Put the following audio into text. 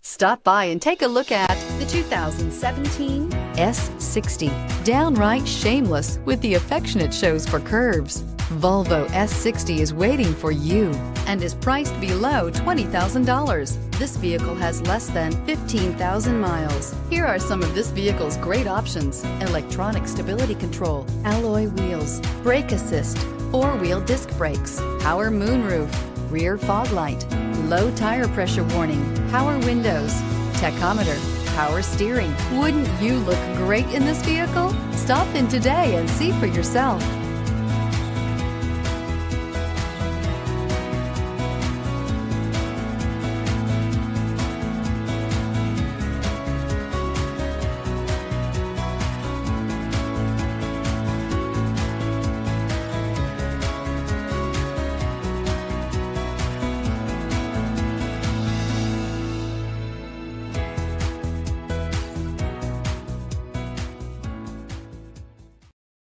Stop by and take a look at the 2017 S60. Downright shameless with the affection it shows for curves. Volvo S60 is waiting for you and is priced below $20,000. This vehicle has less than 15,000 miles. Here are some of this vehicle's great options: electronic stability control, alloy wheels, brake assist, four-wheel disc brakes, power moonroof, rear fog light, low tire pressure warning, power windows, tachometer, power steering. Wouldn't you look great in this vehicle? Stop in today and see for yourself.